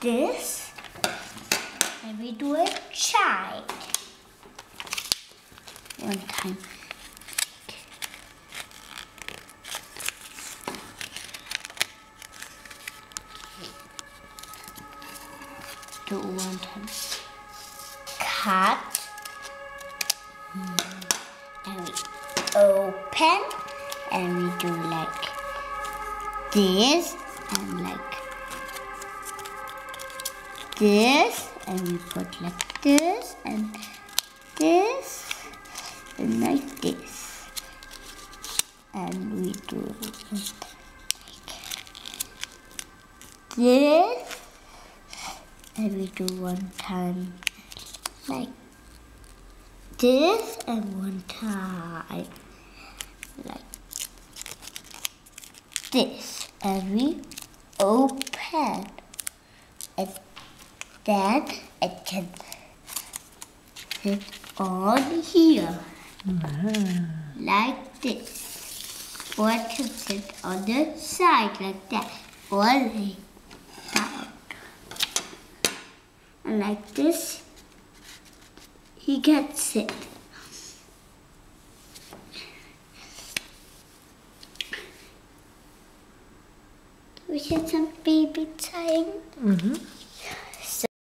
this, and we do a child. One time. Do one time. Cut. And we open. And we do like this. And like this. And we put like this. And this. And like this. And we do like this. And we do one time like this, and one time like this, and we open, and then it can fit on here like this, or it can sit on the side like that, or like down. And like this, he gets it. We should some baby time.